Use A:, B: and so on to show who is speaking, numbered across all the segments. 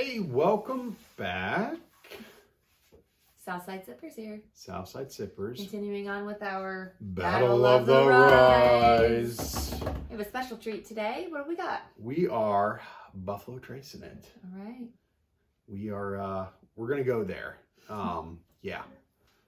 A: Hey, welcome back.
B: Southside Sippers here.
A: Southside Sippers.
B: Continuing on with our
A: Battle of the Ryes.
B: We have a special treat today. What do we got?
A: We are Buffalo Tracing it.
B: All right.
A: We're gonna go there. Yeah.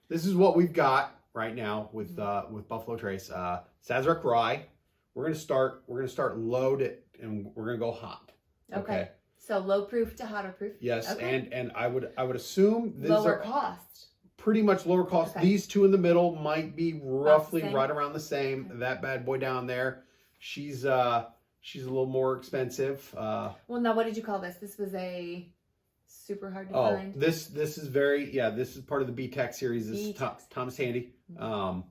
A: This is what we've got right now with Buffalo Trace. Sazerac Rye. We're gonna start low and we're gonna go hot.
B: Okay. So low proof to hotter proof.
A: Yes,
B: okay.
A: and I would assume these
B: lower
A: are
B: cost.
A: pretty much lower cost.
B: Okay.
A: These two in the middle might be roughly
B: same.
A: right around the same.
B: Okay.
A: That bad boy down there, she's a little more expensive.
B: Well, now what did you call this? This was a super hard to find.
A: This is this is part of the B-Tech series. This is Thomas Handy. Kind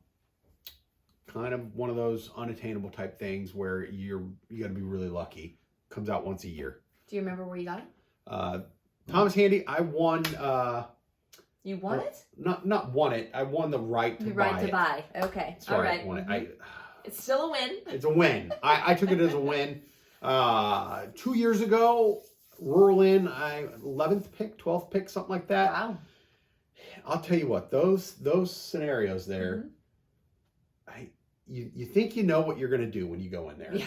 A: of one of those unattainable type things where you got to be really lucky. Comes out once a year.
B: Do you remember where you got it?
A: Thomas Handy. I won.
B: You won it?
A: Not won it. I won the right to buy.
B: The right to buy. Okay.
A: Sorry,
B: all right.
A: I won it.
B: It's still a win.
A: It's a win. I took it as a win. 2 years ago, rural in, 11th pick, 12th pick, something like that.
B: Wow.
A: I'll tell you what, those scenarios there, you think you know what you're going to do when you go in there. Yeah.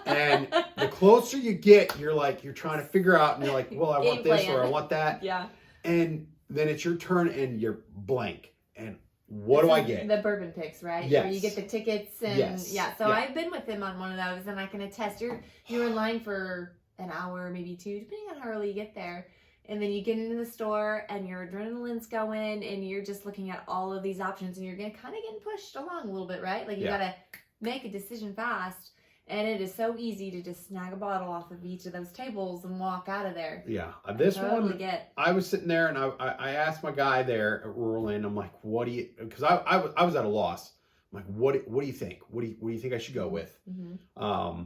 A: And the closer you get, you're trying to figure out, and you're like, well, I want this or I want that.
B: Yeah.
A: And then it's your turn and you're blank. And what do I get?
B: The bourbon picks, right?
A: Yes.
B: Where you get the tickets and yeah. So I've been with him on one of those, and I can attest. You're in line for an hour, maybe two, depending on how early you get there. And then you get into the store and your adrenaline's going and you're just looking at all of these options and you're kind of getting pushed along a little bit, right? Like you got to make a decision fast. And it is so easy to just snag a bottle off of each of ththose tables and walk out of there.
A: Yeah. I was sitting there and I asked my guy there at Rural Inn, I'm like, what do you, because I was at a loss. I'm like, what do you think? What do you think I should go with? Mm-hmm.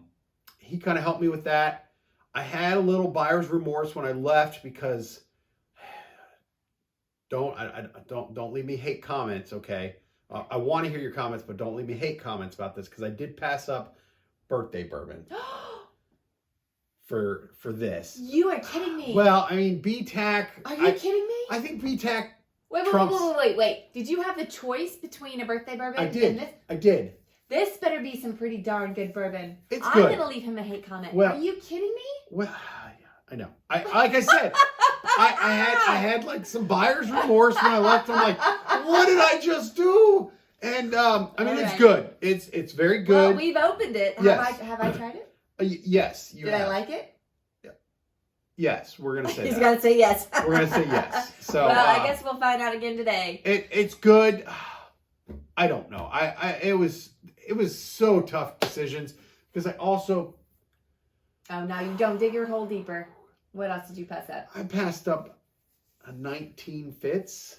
A: He kind of helped me with that. I had a little buyer's remorse when I left because don't leave me hate comments, okay? I want to hear your comments, but don't leave me hate comments about this because I did pass up birthday bourbon for this.
B: You are kidding me.
A: Well, I mean, B-Tac.
B: Are you kidding me?
A: I think B-Tac.
B: Wait. Did you have the choice between a birthday bourbon
A: and this? I did.
B: This better be some pretty darn good bourbon.
A: It's
B: I'm
A: good.
B: going to leave him a hate comment.
A: Well,
B: are you kidding me?
A: Well, I know. Like I said, I had like some buyer's remorse when I left. I'm like, what did I just do? And I mean, it's good. It's very good.
B: Well, we've opened it. Have I tried it?
A: Yes.
B: Did I like it?
A: Yes, we're gonna say.
B: He's gonna say yes.
A: We're gonna say yes. So
B: well, I guess we'll find out again today.
A: It's good. I don't know. It was so tough decisions because I also.
B: Oh, now you don't dig your hole deeper. What else did you pass up?
A: I passed up a 19 Fitz.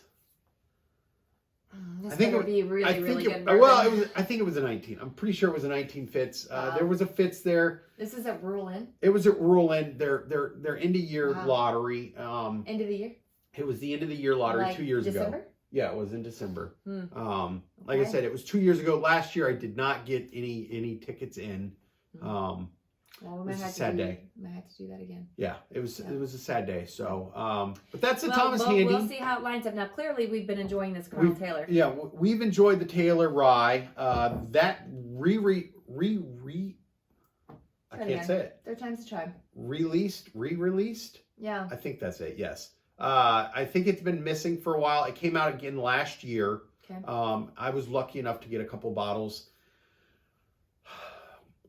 B: This better be really good bourbon.
A: Well, I think it was a 19. I'm pretty sure it was a 19 Fitz. There was a Fitz there.
B: This is at Rural Inn?
A: It was at Rural Inn. Their end of year lottery.
B: End of the year?
A: It was the end of the year lottery 2 years ago. Yeah, it was in December. Like I said, it was 2 years ago. Last year, I did not get any tickets in.
B: Well, we might have to do that again.
A: Yeah, it was a sad day. So, but that's Thomas Handy.
B: We'll see how it lines up. Now, clearly, we've been enjoying this Colonel Taylor.
A: Yeah, we've enjoyed the Taylor Rye. That I can't say it.
B: Third time's a charm.
A: Re-released.
B: Yeah.
A: I think that's it. Yes. I think it's been missing for a while. It came out again last year.
B: Okay.
A: I was lucky enough to get a couple bottles.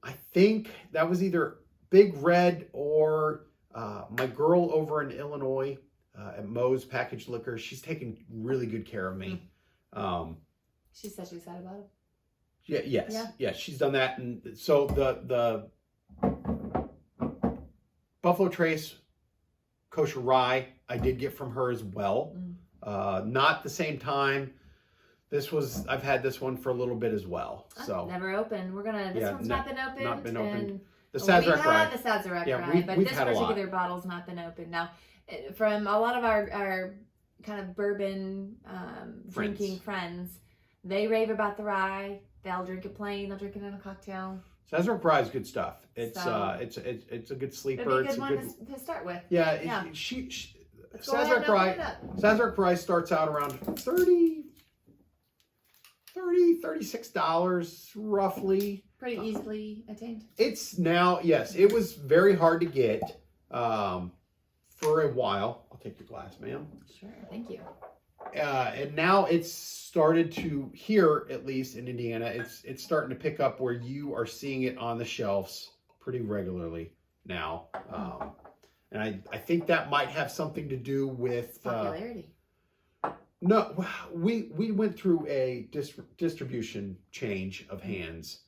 A: I think that was either Big Red or my girl over in Illinois at Moe's Packaged Liquor. She's taken really good care of me.
B: She said she was sad about it.
A: Yeah, she's done that. And so the Buffalo Trace Kosher Rye I did get from her as well. Not the same time. I've had this one for a little bit as well. So
B: never opened. This one's not been opened.
A: Not been opened.
B: And
A: the Sazerac Rye.
B: The Sazerac Rye, but this particular bottle's not been opened. Now, from a lot of our kind of bourbon drinking friends, they rave about the rye. They'll drink it plain. They'll drink it in a cocktail.
A: Sazerac Rye is good stuff. It's a good sleeper.
B: It'd be a good one to start with.
A: Yeah, Sazerac Rye starts out around $36 roughly.
B: Pretty easily attained.
A: It's now, yes, it was very hard to get for a while. I'll take your glass, ma'am.
B: Sure, thank you.
A: And now it's started to, here at least in Indiana, it's starting to pick up where you are seeing it on the shelves pretty regularly now. And I think that might have something to do with
B: popularity.
A: No, we went through a distribution change of hands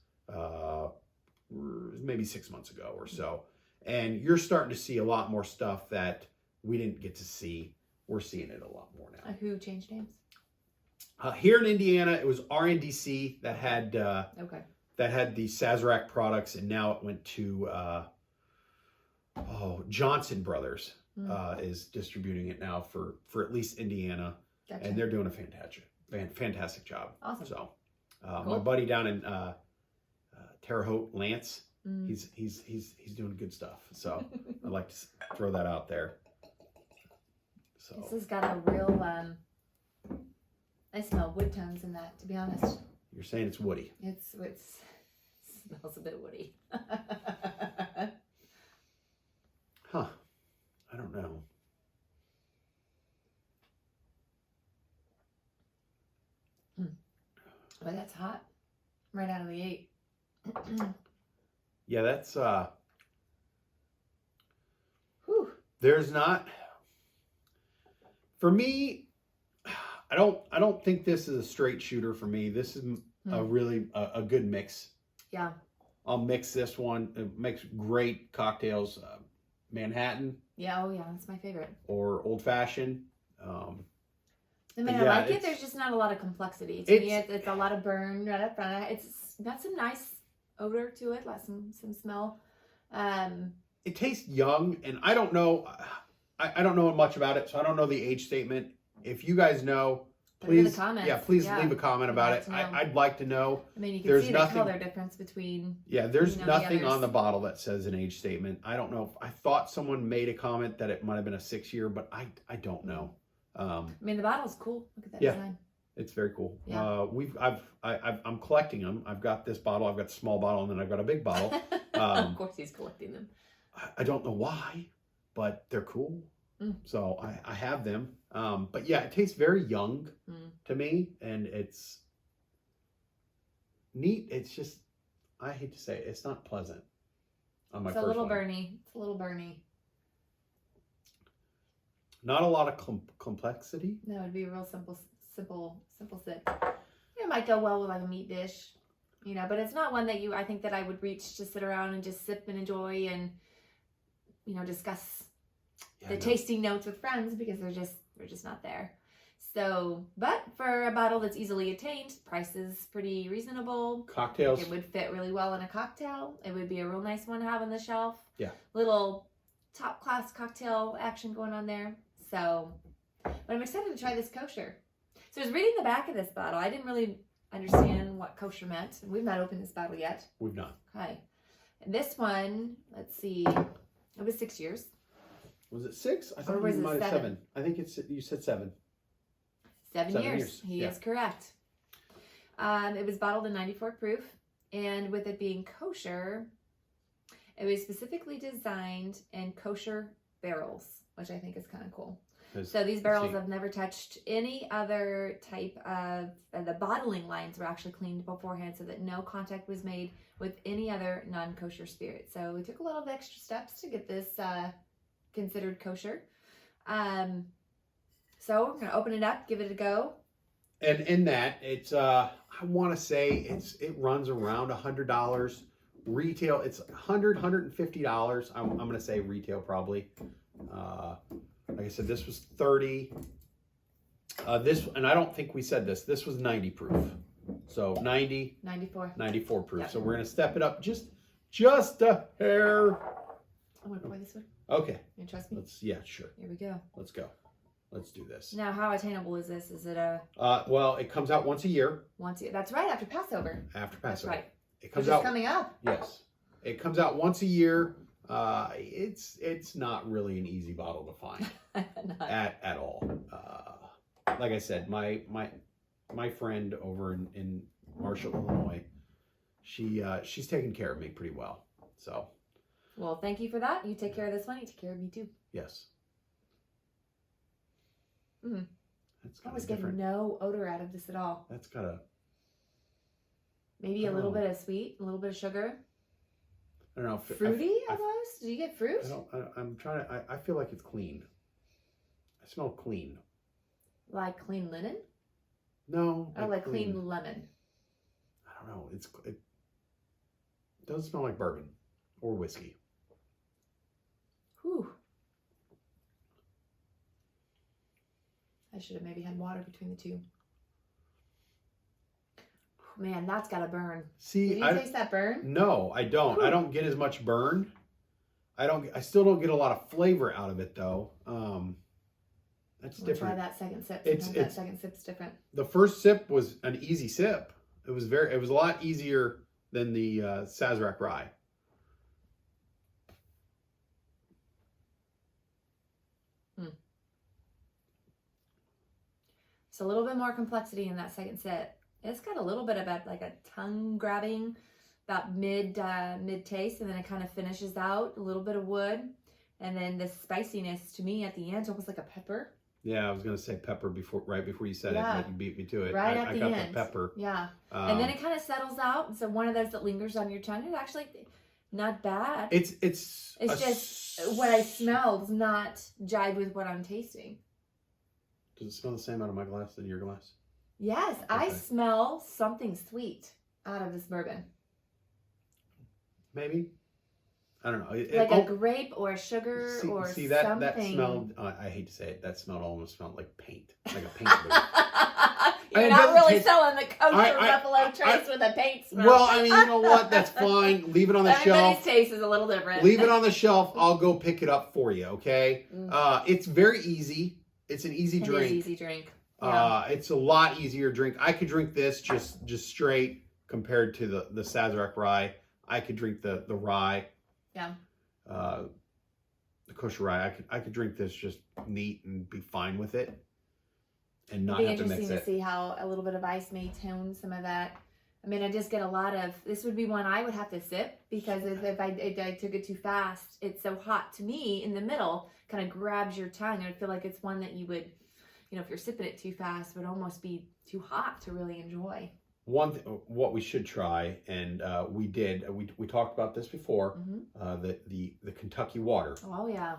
A: maybe 6 months ago or so. And you're starting to see a lot more stuff that we didn't get to see. We're seeing it a lot more now.
B: Who changed names?
A: Here in Indiana, it was RNDC that had the Sazerac products, and now it went to Johnson Brothers is distributing it now for at least Indiana.
B: Gotcha.
A: And they're doing a fantastic job.
B: Awesome.
A: So,
B: cool.
A: My buddy down in Terre Haute, Lance, he's doing good stuff. So I'd like to throw that out there. So
B: this has got a real I smell wood tones in that, to be honest.
A: You're saying it's woody.
B: It smells a bit woody.
A: Huh? I don't know.
B: But that's hot. Right out of the gate.
A: Yeah, that's
B: Whew.
A: There's not, for me, I don't think this is a straight shooter for me. This is a really a good mix.
B: Yeah.
A: I'll mix this one. It makes great cocktails. Manhattan.
B: Yeah, oh yeah, that's my favorite.
A: Or old fashioned.
B: I mean, I like it. There's just not a lot of complexity. To me, it's a lot of burn right up front. It's got some nice odor to it, like some smell.
A: It tastes young, and I don't know. I don't know much about it, so I don't know the age statement. If you guys know, please, please leave a comment about it. I'd like to know.
B: I mean, you can see the color difference between.
A: Yeah, there's nothing on the bottle that says an age statement. I don't know. I thought someone made a comment that it might have been a 6-year, but I don't know.
B: I mean, the bottle's cool. Look at that design.
A: It's very cool.
B: Yeah.
A: I'm collecting them. I've got this bottle. I've got the small bottle, and then I've got a big bottle.
B: Of course, he's collecting them.
A: I don't know why, but they're cool. So I have them. But yeah, it tastes very young to me, and it's neat. It's just, I hate to say it, it's not pleasant. On my
B: It's a little burny. It's a little burny.
A: Not a lot of complexity.
B: No, it'd be a real simple sip. It might go well with like a meat dish, but it's not one that I think that I would reach to sit around and just sip and enjoy and, discuss the tasting notes with friends, because we're just not there. So, but for a bottle that's easily attained, price is pretty reasonable.
A: Cocktails.
B: It would fit really well in a cocktail. It would be a real nice one to have on the shelf.
A: Yeah.
B: Little top class cocktail action going on there. So, but I'm excited to try this kosher. So I was reading the back of this bottle. I didn't really understand what kosher meant. We've not opened this bottle yet.
A: We've not.
B: Okay. This one, let's see. It was 6 years.
A: Was it 6? I thought you might have 7. I think you said 7.
B: 7 years. He is correct. It was bottled in 94 proof, and with it being kosher, it was specifically designed in kosher barrels, which I think is kind of cool. So these barrels have never touched any other type of, the bottling lines were actually cleaned beforehand so that no contact was made with any other non-kosher spirit. So we took a lot of extra steps to get this considered kosher. So we're going to open it up, give it a go.
A: And in that, it's, I want to say it runs around $100. Retail, it's $100, $150. I'm going to say retail probably. Like I said, this was 30. And I don't think we said this. This was 90 proof. So 94 proof. Yep. So we're going to step it up just a hair.
B: I'm going to pour this one.
A: Okay.
B: You trust me?
A: Yeah, sure.
B: Here we go.
A: Let's go. Let's do this.
B: Now, how attainable is this? Is it a...
A: well, it comes out once a year.
B: That's right, after Passover.
A: After Passover.
B: That's right.
A: It comes out
B: coming up.
A: Yes, it comes out once a year. It's not really an easy bottle to find at all. Like I said, my friend over in Marshall, Illinois, she's taking care of me pretty well. So,
B: well, thank you for that. You take care of this one. You take care of me too.
A: Yes.
B: I was getting no odor out of this at all.
A: That's got a
B: maybe a little bit of sweet, a little bit of sugar.
A: I don't know.
B: Fruity almost. Did you get fruit?
A: I'm trying to. I feel like it's clean. I smell clean.
B: Like clean linen?
A: No.
B: Or like clean lemon?
A: I don't know. It doesn't smell like bourbon or whiskey.
B: Whew. I should have maybe had water between the two. Man, that's got to burn.
A: See,
B: did you taste that burn?
A: No, I don't. Whew. I don't get as much burn. I still don't get a lot of flavor out of it though. That's different.
B: Try that second sip. That second sip's different.
A: The first sip was an easy sip. It was a lot easier than the Sazerac Rye.
B: It's a little bit more complexity in that second sip. It's got a little bit of like a tongue grabbing, about mid taste, and then it kind of finishes out a little bit of wood, and then the spiciness to me at the end, almost like a pepper.
A: Yeah, I was gonna say pepper right before you said it, but you beat me to it.
B: Right
A: I got the pepper.
B: Yeah, and then it kind of settles out. So one of those that lingers on your tongue is actually not bad.
A: It's
B: just what I smell does not jive with what I'm tasting.
A: Does it smell the same out of my glass than your glass?
B: Yes, okay. I smell something sweet out of this bourbon.
A: Maybe. I don't know.
B: Like a grape or a sugar or
A: something. That smelled, I hate to say it, that almost smelled like paint. Like a paint booth.
B: You're not really selling the kosher Buffalo Trace with a paint smell.
A: Well, I mean, you know what? That's fine. Leave it on the shelf.
B: Everybody's taste is a little different.
A: Leave it on the shelf. I'll go pick it up for you, okay? It's very easy. It's an easy drink.
B: It is easy drink. Yeah.
A: It's a lot easier drink. I could drink this just straight compared to the Sazerac Rye. I could drink the rye.
B: Yeah.
A: The Kosher Rye. I could drink this just neat and be fine with it, and not have to mix it.
B: It'd be interesting to see how a little bit of ice may tone some of that. I mean, I just get a lot of. This would be one I would have to sip because if I took it too fast, it's so hot to me in the middle. Kind of grabs your tongue. I feel like it's one that you would, if you're sipping it too fast, would almost be too hot to really enjoy.
A: What we should try, and we did. We talked about this before. The Kentucky water.
B: Oh yeah.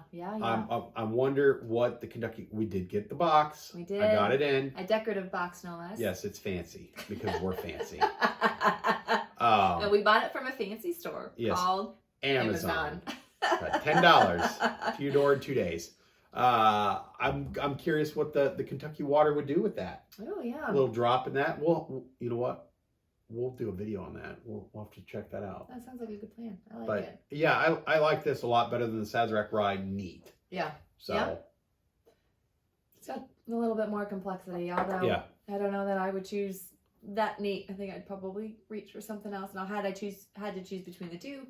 A: I wonder what the Kentucky. We did get the box.
B: We did.
A: I got it in
B: a decorative box, no less.
A: Yes, it's fancy because we're fancy.
B: And we bought it from a fancy store called Amazon.
A: $10 to your door in 2 days. I'm curious what the Kentucky water would do with that.
B: Oh yeah,
A: a little drop in that. Well, you know what? We'll do a video on that. We'll have to check that out.
B: That sounds like a good plan. I like it.
A: Yeah, I like this a lot better than the Sazerac Rye neat.
B: Yeah.
A: So
B: yeah. It's got a little bit more complexity, although I don't know that I would choose that neat. I think I'd probably reach for something else. Now, had to choose between the two,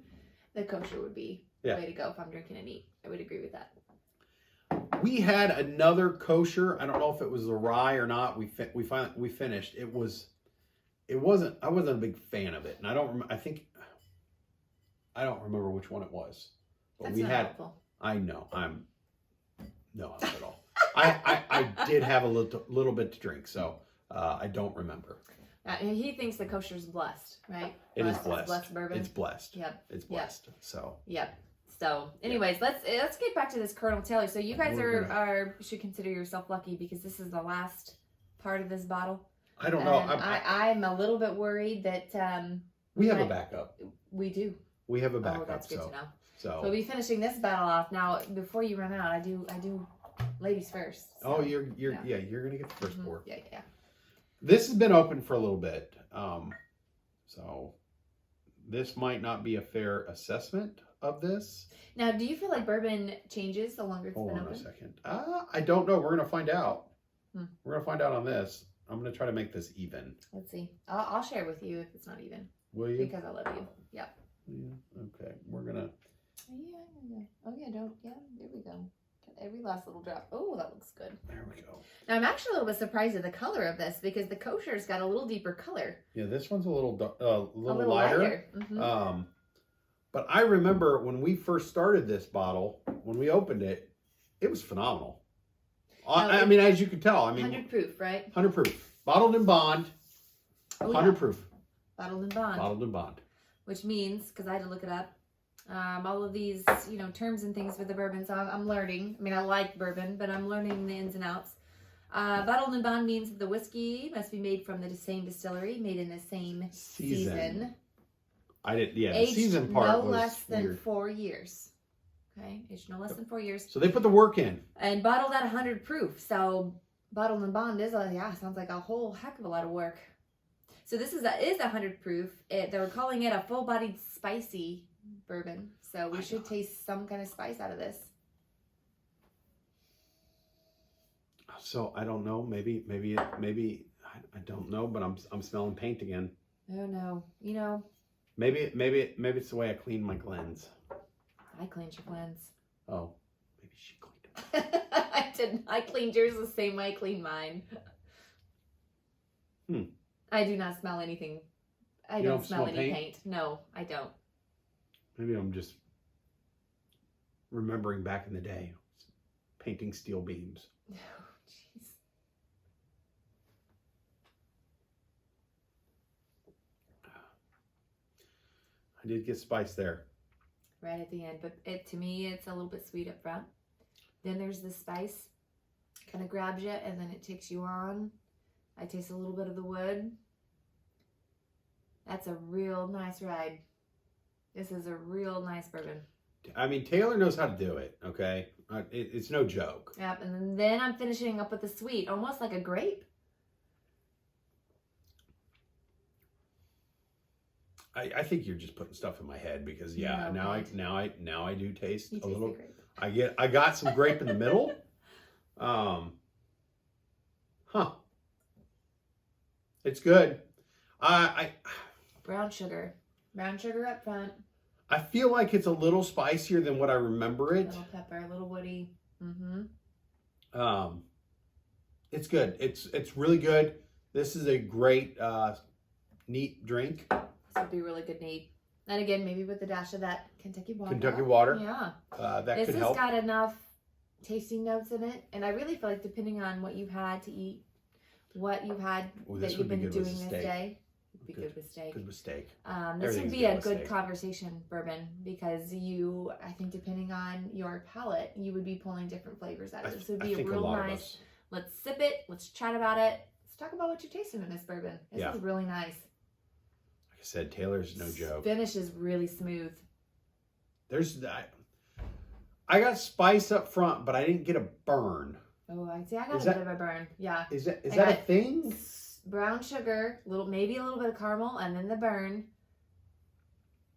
B: the kosher would be the way to go if I'm drinking a neat. I would agree with that.
A: We had another kosher. I don't know if it was the rye or not. We finished. It wasn't. I wasn't a big fan of it, and I don't remember which one it was. But
B: That's not helpful.
A: I know. No help at all. I did have a little bit to drink, so I don't remember.
B: He thinks the kosher is blessed, right?
A: It is blessed.
B: It's blessed bourbon.
A: It's blessed.
B: Yep.
A: It's blessed.
B: Yep.
A: So.
B: Yep. So, anyways, let's get back to this Colonel Taylor. So you guys should consider yourself lucky because this is the last part of this bottle.
A: I don't know.
B: I'm a little bit worried that
A: we have a backup.
B: We do.
A: We have a backup.
B: Oh, that's good to know.
A: So
B: we'll be finishing this battle off now. Before you run out, I do ladies first. So.
A: Oh, you're gonna get the first pour.
B: Yeah.
A: This has been open for a little bit, so this might not be a fair assessment of this.
B: Now, do you feel like bourbon changes the longer it's been open?
A: Hold on a second. I don't know. We're gonna find out. We're gonna find out on this. I'm gonna try to make this even.
B: Let's see. I'll share with you if it's not even.
A: Will you?
B: Because I love you. Yep.
A: Yeah. Okay. We're gonna.
B: Yeah. Oh yeah. Don't. Yeah. There we go. Every last little drop. Oh, that looks good.
A: There we go.
B: Now, I'm actually a little bit surprised at the color of this because the kosher's got a little deeper color.
A: Yeah, this one's a little lighter.
B: Mm-hmm.
A: But I remember when we first started this bottle, when we opened it, it was phenomenal. I mean, as you can tell,
B: 100 proof, right?
A: 100 proof. Bottled in bond. 100 proof.
B: Bottled in bond.
A: Bottled in bond. Which
B: means, because I had to look it up, all of these, terms and things for the bourbon. So I'm learning. I mean, I like bourbon, but I'm learning the ins and outs. Bottled in bond means that the whiskey must be made from the same distillery, made in the same season.
A: I didn't. Yeah,
B: aged
A: the season part
B: no
A: was
B: less than
A: weird.
B: 4 years. Okay, aged no less than 4 years.
A: So they put the work in.
B: And bottled at 100 proof. So bottled in bond is sounds like a whole heck of a lot of work. So this is 100 proof. They were calling it a full-bodied spicy bourbon. So we should taste some kind of spice out of this.
A: So I don't know. Maybe I don't know. But I'm smelling paint again.
B: Oh no.
A: Maybe it's the way I clean my Glens.
B: I cleaned your Glens.
A: Oh, maybe she cleaned them.
B: I didn't. I cleaned yours the same way I cleaned mine. I do not smell anything. I don't smell any paint. No, I don't.
A: Maybe I'm just remembering back in the day, painting steel beams.
B: Oh, jeez.
A: I did get spice there.
B: Right at the end, but to me, it's a little bit sweet up front. Then there's the spice, kind of grabs you, and then it takes you on. I taste a little bit of the wood. That's a real nice ride. This is a real nice bourbon.
A: I mean, Taylor knows how to do it, okay? It's no joke.
B: Yep, and then I'm finishing up with the sweet, almost like a grape.
A: I think you're just putting stuff in my head because now I do taste a little. I got some grape in the middle. It's good.
B: Brown sugar up front.
A: I feel like it's a little spicier than what I remember it.
B: A little pepper, a little woody.
A: It's good. It's really good. This is a great neat drink.
B: This would be really good neat. And again, maybe with a dash of that Kentucky water.
A: Kentucky water.
B: Yeah.
A: That could help.
B: This has got enough tasting notes in it. And I really feel like depending on what you've had to eat, what you've had that you've been doing this day, would be good with steak.
A: Good with steak.
B: This would be a good conversation bourbon because I think depending on your palate, you would be pulling different flavors out of it. This would be a real nice, let's sip it, let's chat about it. Let's talk about what you're tasting in this bourbon. This is really nice.
A: Like I said, Taylor's no joke.
B: Finish is really smooth.
A: I got spice up front, but I didn't get a burn.
B: Oh, I see. I got a bit of a burn. Yeah.
A: Is that a thing?
B: Brown sugar, maybe a little bit of caramel, and then the burn.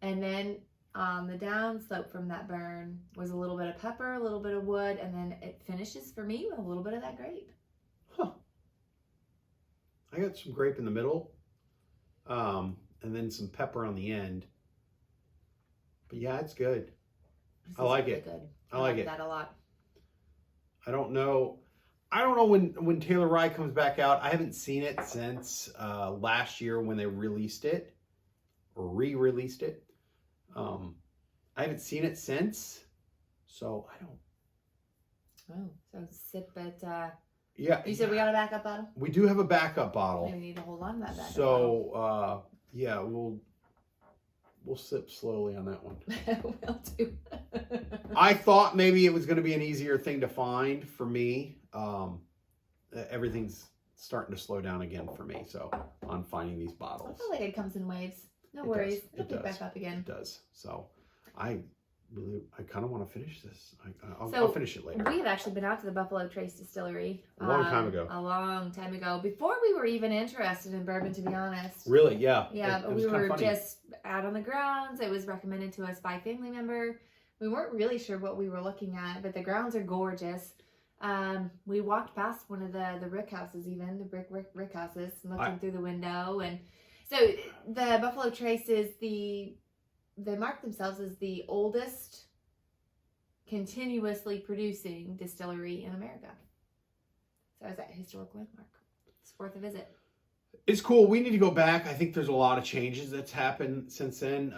B: And then the down slope from that burn was a little bit of pepper, a little bit of wood, and then it finishes for me with a little bit of that grape.
A: Huh. I got some grape in the middle, and then some pepper on the end. But yeah, it's good. I like it.
B: Good.
A: I like it.
B: That a lot.
A: I don't know when Taylor Rye comes back out. I haven't seen it since last year when they released it or re-released it. I haven't seen it since, so I don't.
B: Oh, so sip it.
A: Yeah.
B: You said we got a backup bottle?
A: We do have a backup bottle.
B: Maybe we need to hold on to that backup
A: bottle. Yeah, we'll sip slowly on that one.
B: Will do.
A: I thought maybe it was going to be an easier thing to find for me. Everything's starting to slow down again for me, so on finding these bottles.
B: I feel like it comes in waves. No worries. It'll pick back up again.
A: It does. So I kind of want to finish this. I'll finish it later.
B: We had actually been out to the Buffalo Trace Distillery
A: a long time ago.
B: A long time ago, before we were even interested in bourbon, to be honest.
A: Really? Yeah.
B: Yeah, but we were just out on the grounds. It was recommended to us by a family member. We weren't really sure what we were looking at, but the grounds are gorgeous. We walked past one of the rick houses, even the brick rick houses, looking through the window, and So the Buffalo Trace is they mark themselves as the oldest continuously producing distillery in America. So it's a historic landmark. It's worth a visit.
A: It's cool. We need to go back. I think there's a lot of changes that's happened since then.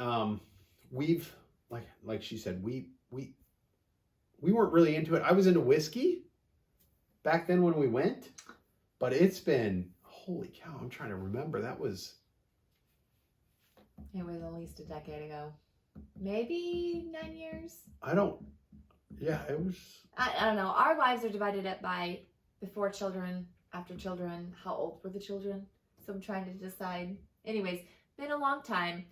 A: We've like she said, we weren't really into it. I was into whiskey back then when we went, but it's been, holy cow, I'm trying to remember. It was
B: at least a decade ago. Maybe 9 years.
A: It was.
B: I don't know. Our lives are divided up by before children, after children, how old were the children? So I'm trying to decide. Anyways, been a long time.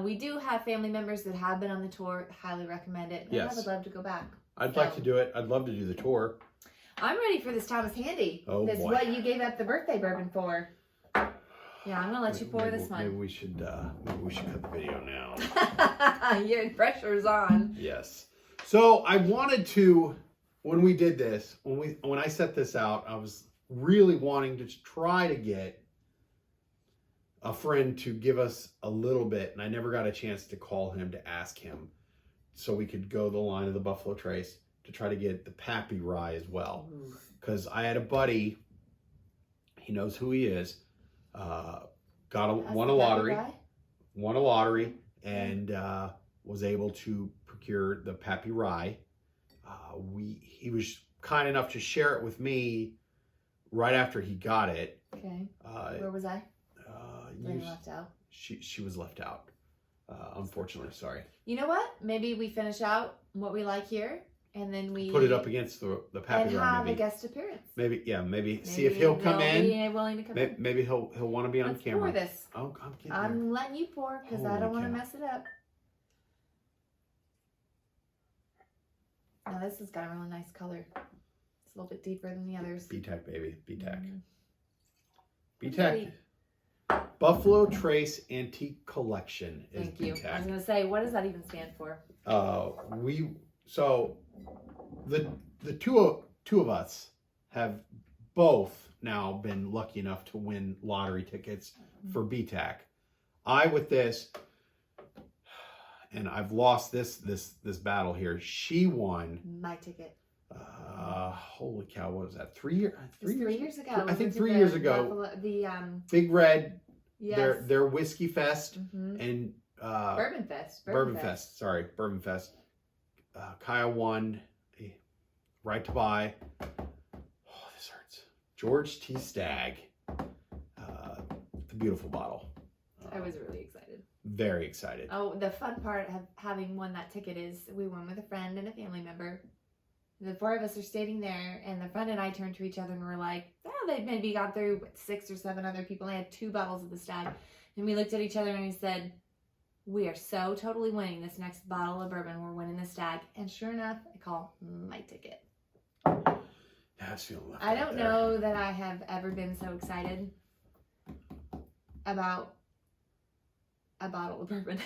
B: We do have family members that have been on the tour. Highly recommend it. And
A: yes.
B: I would love to go back.
A: I'd like to do it. I'd love to do the tour.
B: I'm ready for this Thomas Handy.
A: Oh,
B: That's
A: boy.
B: what you gave up the birthday bourbon for. Yeah, I'm going to let you pour this one.
A: Maybe we should cut the video now.
B: Your pressure's on.
A: Yes. So I wanted to, when we did this, when I set this out, I was really wanting to try to get a friend to give us a little bit, and I never got a chance to call him to ask him, so we could go the line of the Buffalo Trace to try to get the Pappy Rye as well. Because I had a buddy, he knows who he is, won a lottery, and was able to procure the Pappy Rye. He was kind enough to share it with me right after he got it.
B: Okay. Where was I? Left out.
A: She was left out. Unfortunately, sorry.
B: You know what? Maybe we finish out what we like here, and then we
A: put it up against the Pappy
B: and
A: Rye.
B: have a guest appearance.
A: Maybe see if he'll come in.
B: Be willing to come in.
A: Maybe he'll want to be on
B: Let's
A: camera.
B: pour this.
A: Oh,
B: I'm letting you pour because I don't want to mess it up. Now this has got a really nice color. It's a little bit deeper than the others.
A: BTAC, baby. BTAC.
B: BTAC.
A: Buffalo Trace Antique Collection is
B: Thank you.
A: BTAC.
B: I was going to say, what does that even stand for?
A: The two of us have both now been lucky enough to win lottery tickets for BTAC. I with this, and I've lost this battle here. She won
B: my ticket.
A: Holy cow! What was that? 3 years?
B: 3 years ago.
A: I think 3 years ago. Big Red.
B: Yes.
A: Their Whiskey Fest and
B: Bourbon Fest.
A: Bourbon Fest. Sorry, Bourbon Fest. Kaya won. Right to buy. Oh, this hurts. George T. Stagg. The beautiful bottle.
B: I was really excited.
A: Very excited.
B: Oh, the fun part of having won that ticket is we went with a friend and a family member. The four of us are standing there, and the friend and I turned to each other and were like, they'd maybe gone through 6 or 7 other people. And they had 2 bottles of the Stag. And we looked at each other and we said, we are so totally winning this next bottle of bourbon. We're winning the Stag. And sure enough, I call my ticket. I don't know that I have ever been so excited about a bottle of bourbon.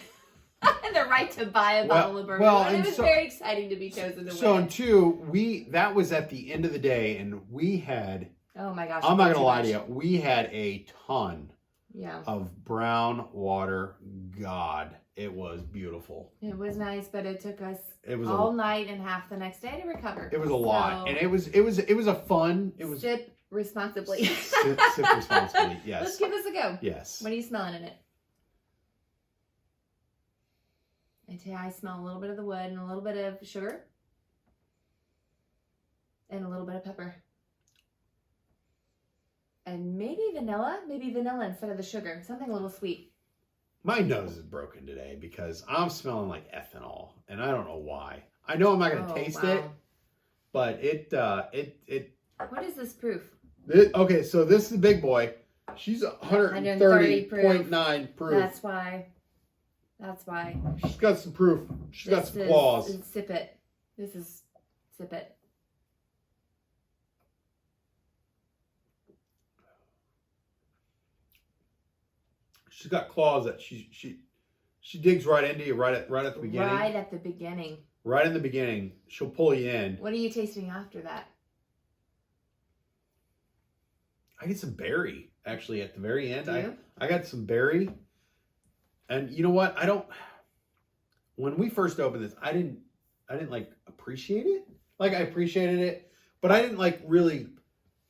B: And the right to buy a bottle of bourbon. And it was very exciting to be chosen to win.
A: So, and 2, that was at the end of the day, and we had,
B: oh my gosh.
A: I'm not going to lie to you, we had a ton
B: Yeah.
A: of brown water. God, it was beautiful.
B: It was nice, but it took us
A: It was
B: all night and half the next day to recover.
A: It was a lot, and it was a fun. It was
B: sip responsibly.
A: Sip responsibly. Yes.
B: Let's give this a go.
A: Yes.
B: What are you smelling in it? I smell a little bit of the wood and a little bit of sugar and a little bit of pepper. And maybe vanilla instead of the sugar. Something a little sweet.
A: My nose is broken today because I'm smelling like ethanol, and I don't know why. I know I'm not going to taste it, but it.
B: What is this proof?
A: Okay, so this is the big boy. She's 130.9 proof.
B: That's why.
A: She's got some proof. She's got some claws.
B: Sip it. Sip it.
A: She's got claws that she digs right into you right at the beginning.
B: Right at the beginning.
A: Right in the beginning, she'll pull you in.
B: What are you tasting after that?
A: I get some berry actually at the very end.
B: Do you?
A: I got some berry, and you know what? When we first opened this, I didn't like appreciate it. Like I appreciated it, but I didn't like really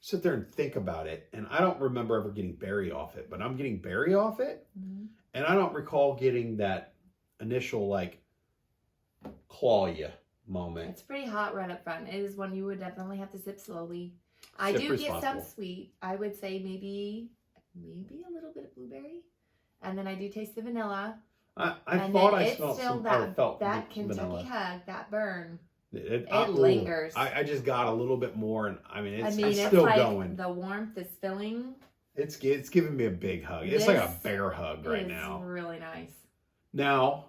A: sit there and think about it. And I don't remember ever getting berry off it, but I'm getting berry off it. Mm-hmm. And I don't recall getting that initial like claw you moment.
B: It's pretty hot right up front. It is one you would definitely have to sip slowly. I do get some sweet. I would say maybe a little bit of blueberry. And then I do taste the vanilla.
A: I thought I smelled some, felt
B: that Kentucky hug, that burn.
A: It
B: lingers.
A: I just got a little bit more, and it's
B: it's
A: still
B: like
A: going.
B: The warmth is filling.
A: It's giving me a big hug. It's like a bear hug right now.
B: It's really nice.
A: Now,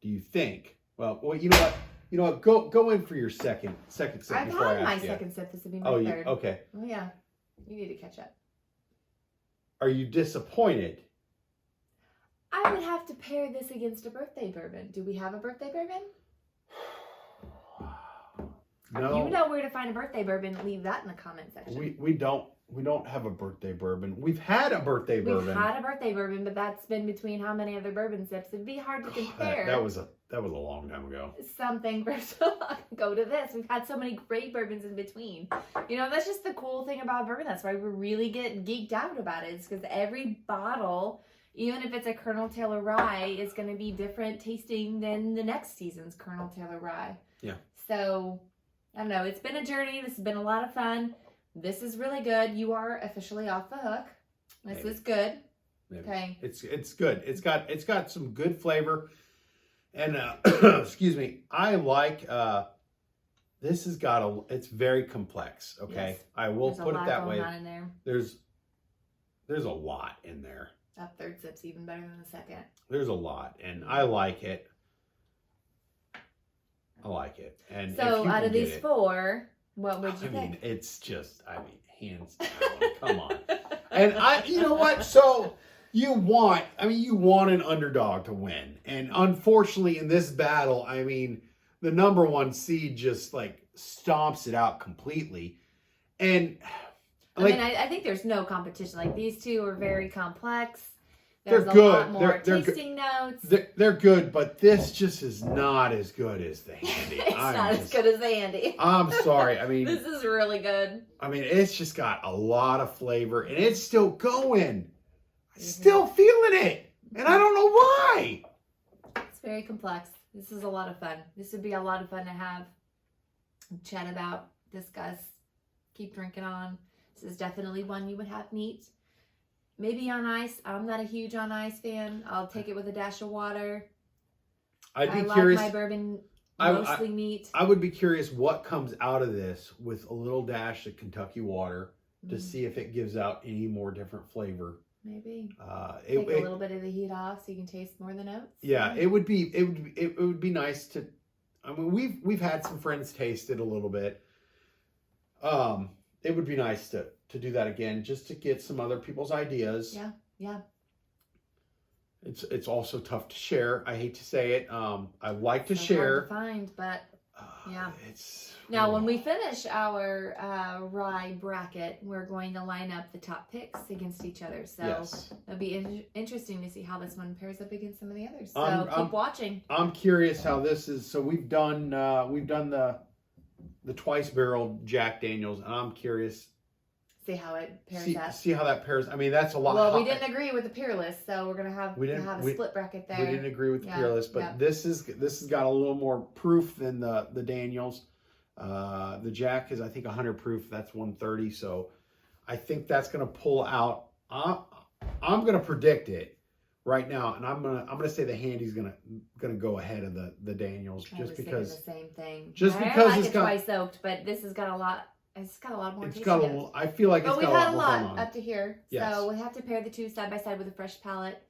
A: do you think? Well, you know what? You know what? Go in for your second sip.
B: I've had my second sip. This would be my third.
A: Okay.
B: Oh yeah, you need to catch up.
A: Are you disappointed?
B: I would have to pair this against a birthday bourbon. Do we have a birthday bourbon?
A: No.
B: You know where to find a birthday bourbon. Leave that in the comment section.
A: We don't have a birthday bourbon. We've had a birthday bourbon.
B: We've had a birthday bourbon, but that's been between how many other bourbon sips? It'd be hard to compare.
A: That was a long time ago.
B: Something for so long ago to this. We've had so many great bourbons in between. You know, that's just the cool thing about bourbon. That's why we really get geeked out about it. It's because every bottle, even if it's a Colonel Taylor Rye, is going to be different tasting than the next season's Colonel Taylor Rye.
A: Yeah.
B: So, I don't know. It's been a journey. This has been a lot of fun. This is really good. You are officially off the hook. This is good.
A: Maybe.
B: Okay.
A: It's good. It's got some good flavor. And excuse me, I like this has got it's very complex, okay? Yes. I will put it that way.
B: In there.
A: There's a lot in there.
B: That third sip's even better than the second.
A: There's a lot, and I like it. And
B: so out of these four, what would you think?
A: It's just, hands down. Come on. And you know what? So you want an underdog to win. And unfortunately in this battle, the number one seed just like stomps it out completely. And
B: I think there's no competition. Like these two are very complex.
A: There's
B: a
A: good.
B: lot more tasting notes.
A: They're good, but this just is not as good as the Handy.
B: It's not as good as the Handy.
A: I'm sorry.
B: This is really good.
A: It's just got a lot of flavor, and it's still going. Still feeling it, and I don't know why.
B: It's very complex. This is a lot of fun. This would be a lot of fun to have, chat about, discuss, keep drinking on. This is definitely one you would have neat. Maybe on ice. I'm not a huge on ice fan. I'll take it with a dash of water.
A: I'd be curious.
B: My bourbon mostly neat.
A: I would be curious what comes out of this with a little dash of Kentucky water to see if it gives out any more different flavor.
B: Maybe take a little bit of the heat off so you can taste more of the notes.
A: Yeah, it would be nice to. We've had some friends taste it a little bit. It would be nice to do that again, just to get some other people's ideas.
B: Yeah.
A: It's also tough to share. I hate to say it. I like to share.
B: Hard to find, but yeah. Now, when we finish our rye bracket, we're going to line up the top picks against each other. So it'll be interesting to see how this one pairs up against some of the others. So keep watching. I'm curious how this is. So we've done the twice barreled Jack Daniels, and I'm curious. See how it pairs up. See how that pairs. That's a lot. Well, we didn't agree with the Peerless, so we're gonna have a split bracket there. We didn't agree with the Peerless, but this has got a little more proof than the Daniels. The Jack is, I think, 100 proof. That's 130. So I think that's gonna pull out. I'm gonna predict it right now, and I'm gonna say the Handy's gonna go ahead of the Daniels, just because the same thing. Just because it's twice soaked, but this has got a lot. It's got a lot more. I feel like it's got a lot more going on. But we've had a lot up to here, so we'll have to pair the two side by side with a fresh palate.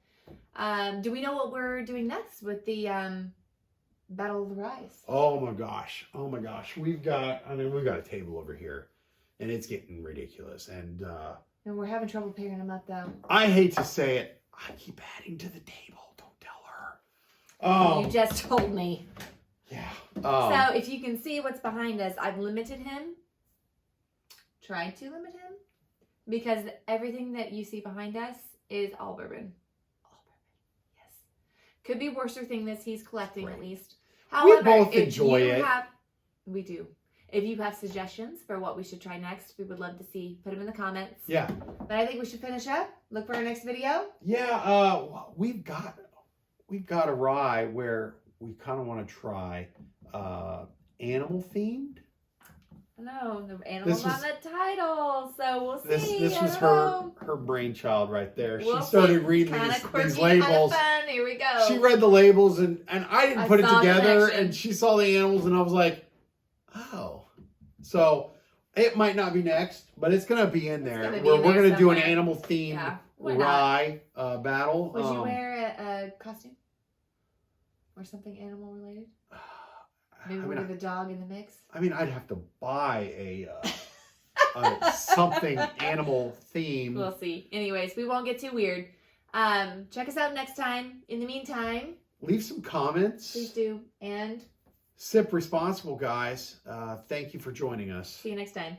B: Do we know what we're doing next with the Battle of the Ryes? Oh my gosh! We've got a table over here, and it's getting ridiculous. And we're having trouble pairing them up, though. I hate to say it. I keep adding to the table. Don't tell her. You just told me. Yeah. So if you can see what's behind us, I've limited him tried to limit him because everything that you see behind us is all bourbon. All bourbon. Yes. Could be worser thing that he's collecting at least. However,
A: we both enjoy it.
B: We do. If you have suggestions for what we should try next, we would love to see. Put them in the comments.
A: Yeah.
B: But I think we should finish up. Look for our next video.
A: Yeah. We've got a rye where we kind of want to try animal themed.
B: No, the animal's on the title, so we'll see.
A: This was her brainchild right there.
B: We'll
A: she started reading these labels.
B: Fun. Here we go.
A: She read the labels and I didn't put it together, and she saw the animals and I was like, oh. So it might not be next, but it's gonna be in there. We're gonna do an animal themed rye battle.
B: Would you wear a costume or something animal related? Maybe we'll give a dog in the mix.
A: I mean, I'd have to buy a something animal themed.
B: We'll see. Anyways, we won't get too weird. Check us out next time. In the meantime,
A: leave some comments.
B: Please do. And
A: sip responsible, guys. Thank you for joining us.
B: See you next time.